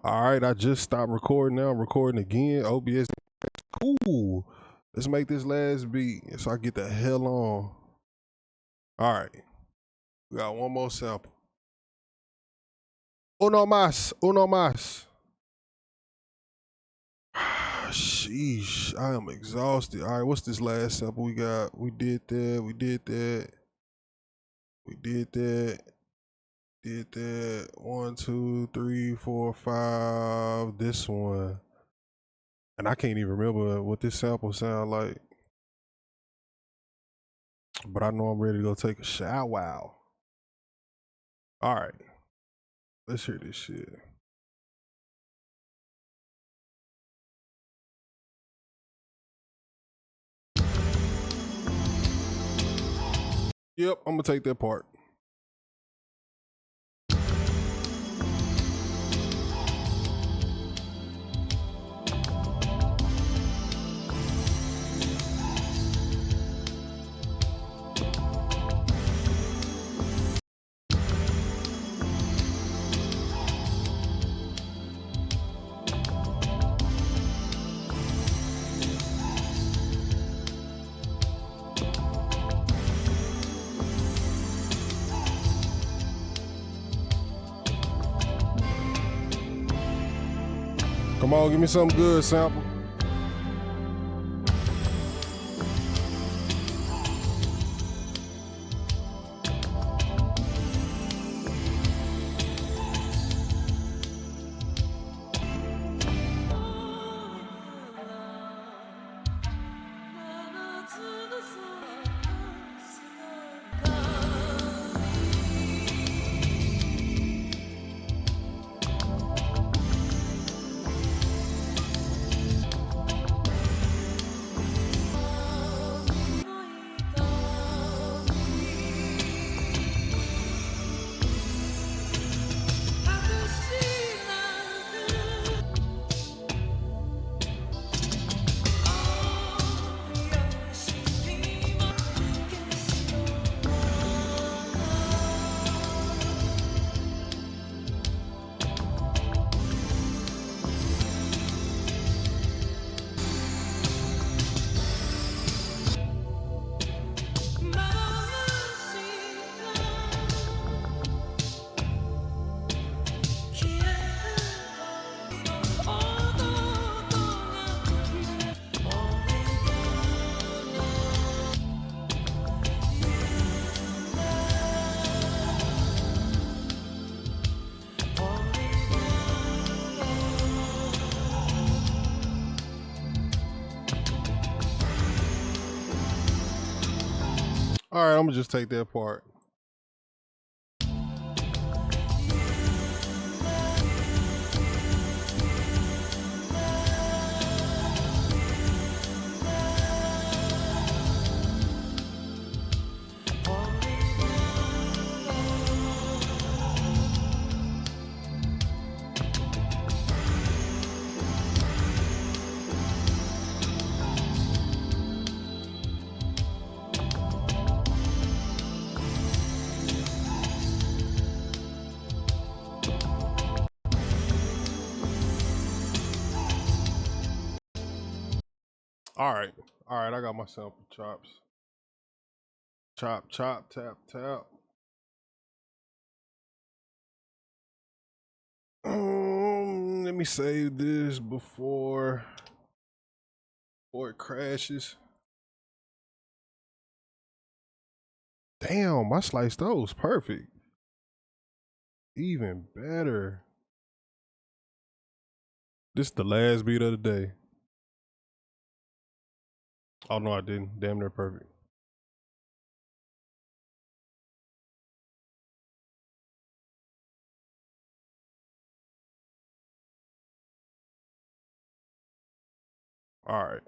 All right, I just stopped recording now. I'm recording again. OBS. Cool. Let's make this last beat so I get the hell on. All right. We got one more sample. Uno más. Uno más. Sheesh. I am exhausted. All right, what's this last sample we got? We did that. We did that. We did that. Did that. 1, 2, 3, 4, 5. This one. And I can't even remember what this sample sound like. But I know I'm ready to go take a shower. Wow. All right. Let's hear this shit. Yep, I'm gonna take that part. Come on, give me something good, sample. All right, I'm gonna just take that part. All right, I got my sample chops. Chop, chop, tap, tap. Let me save this before it crashes. Damn, I sliced those perfect. Even better. This is the last beat of the day. Oh no, I didn't. Damn near perfect. All right.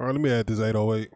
All right, let me add this 808.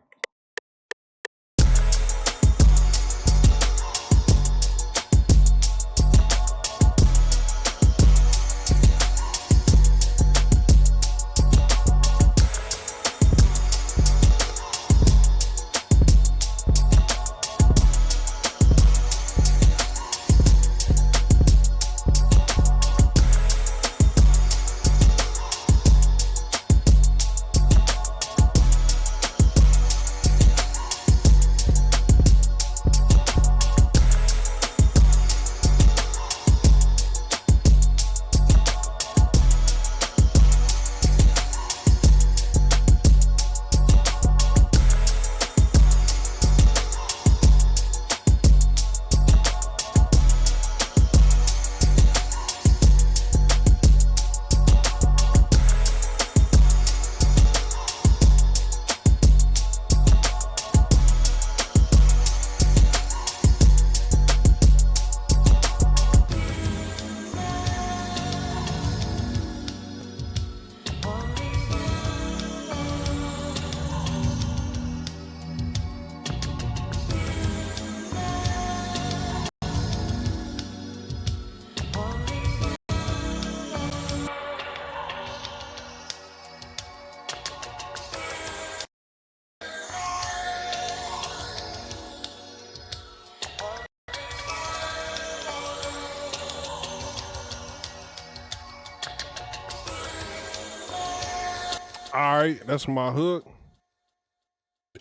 All right, that's my hook.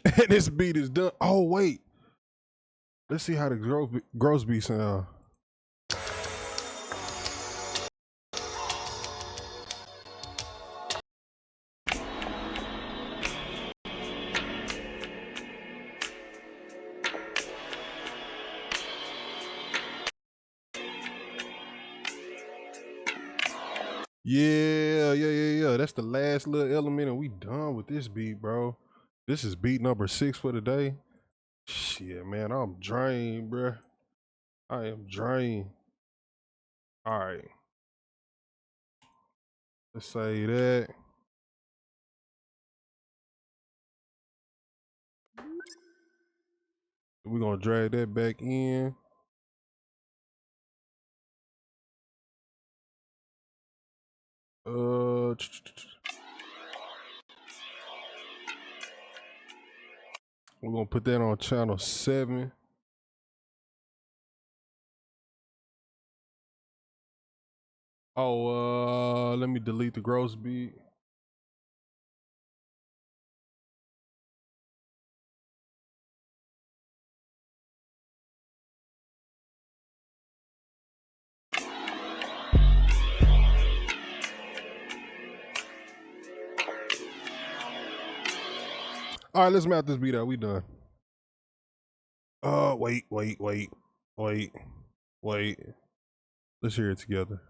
And this beat is done. Oh, wait. Let's see how the gross beat sound. Yeah. That's the last little element, and we done with this beat, bro. This is beat number 6 for the day. Shit, man, I'm drained, bruh. I am drained. All right. Let's say that. We're gonna drag that back in. We're gonna put that on channel 7. Oh, let me delete the gross beat. All right, let's map this beat out. We done. Wait. Let's hear it together.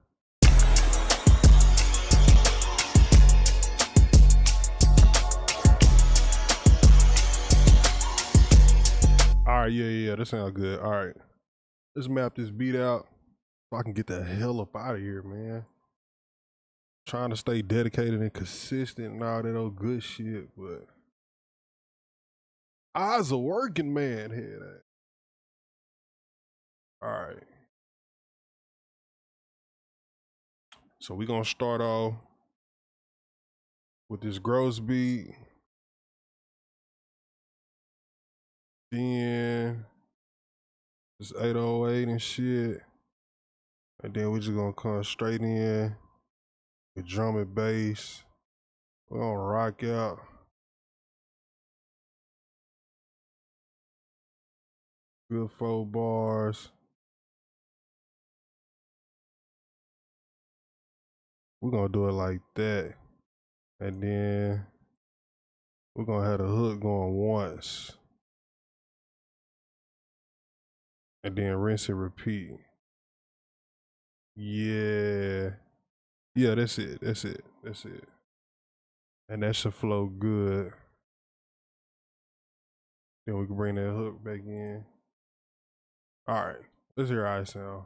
All right, yeah, that sounds good. All right, let's map this beat out so I can get the hell up out of here, man. Trying to stay dedicated and consistent and all that old good shit, but I was a working man here. All right. So we're gonna start off with this gross beat. Then this 808 and shit. And then we're just gonna come straight in with drum and bass. We're gonna rock out. Good 4 bars. We're gonna do it like that. And then we're gonna have the hook going once. And then rinse and repeat. Yeah, that's it. And that should flow good. Then we can bring that hook back in. All right, let's hear how it sound.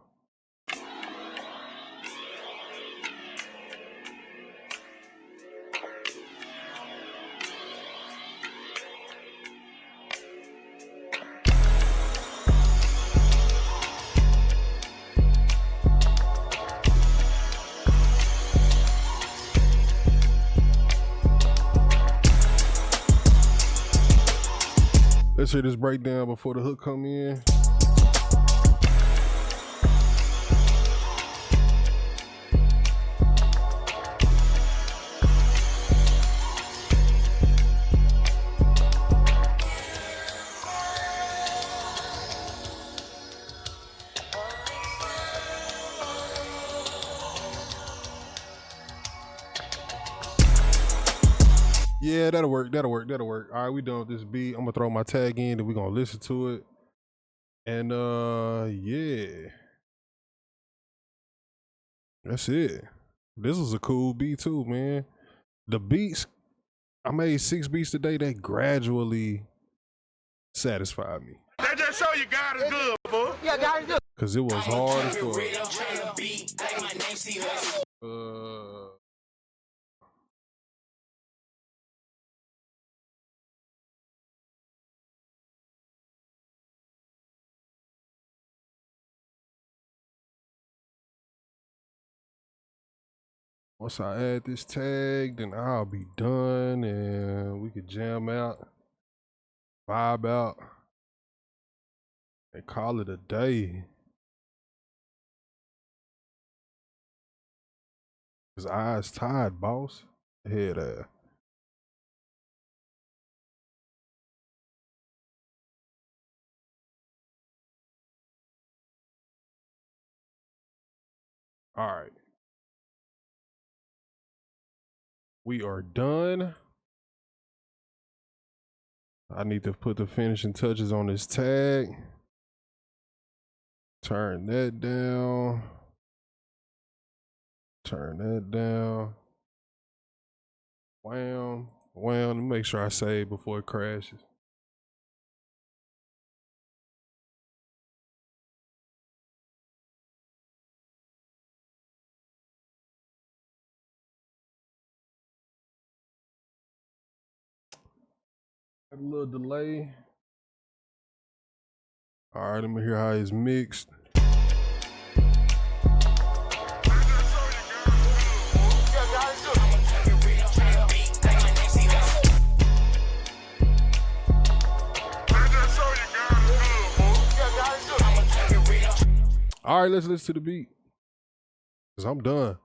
Let's hear this breakdown before the hook come in. Yeah, that'll work. All right, we done with this beat. I'm gonna throw my tag in and we're gonna listen to it. And yeah. That's it. This was a cool beat too, man. The beats, I made 6 beats today that gradually satisfied me. That just show you God is good, boy. Yeah, God is good. Cause it was hard as fuck. Once I add this tag, then I'll be done and we could jam out, vibe out, and call it a day. His eyes tied, boss. Head ass. All right. We are done. I need to put the finishing touches on this tag. Turn that down. Turn that down. Wham. Wham. Let me make sure I save before it crashes. Got a little delay. All right, let me hear how it's mixed. All right, let's listen to the beat. Cause I'm done.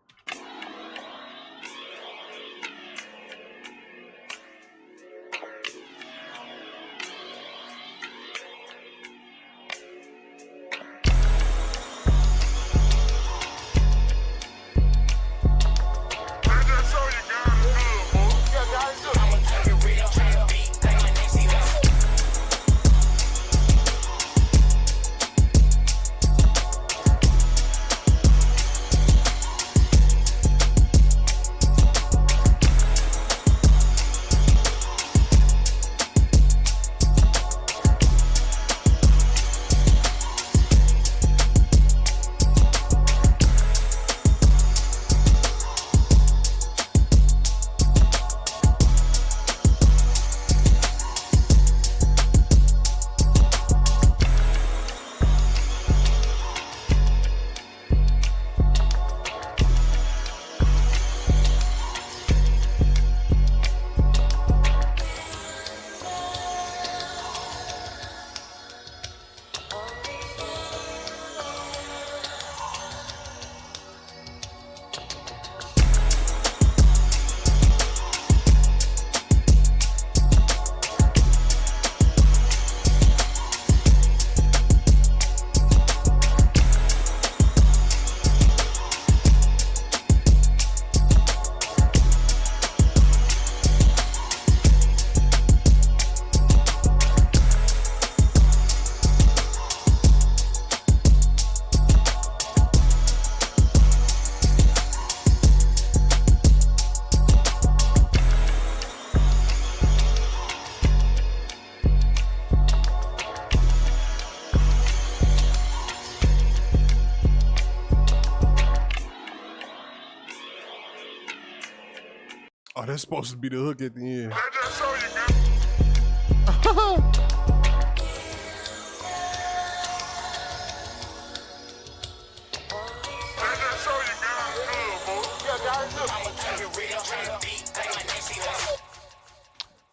Oh, that's supposed to be the hook at the end. That just show you God.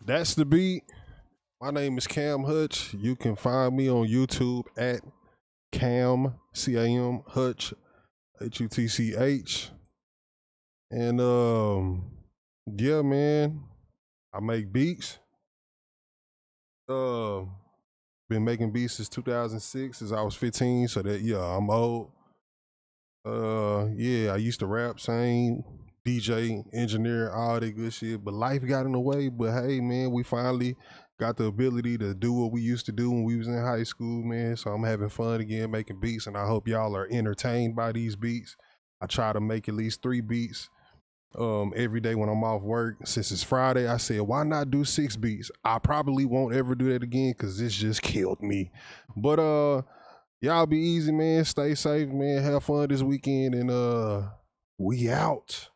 That's the beat. My name is Cam HutcH. You can find me on YouTube at Cam C-A-M HutcH HUTCH. And yeah, man, I make beats. Been making beats since 2006, since I was 15. So that I'm old. Yeah, I used to rap, sing, DJ, engineer, all that good shit. But life got in the way. But hey, man, we finally got the ability to do what we used to do when we was in high school, man. So I'm having fun again making beats, and I hope y'all are entertained by these beats. I try to make at least 3 beats every day when I'm off work. Since it's Friday, I said, why not do 6 beats? I probably won't ever do that again because this just killed me. But y'all be easy, man. Stay safe, man. Have fun this weekend, and we out.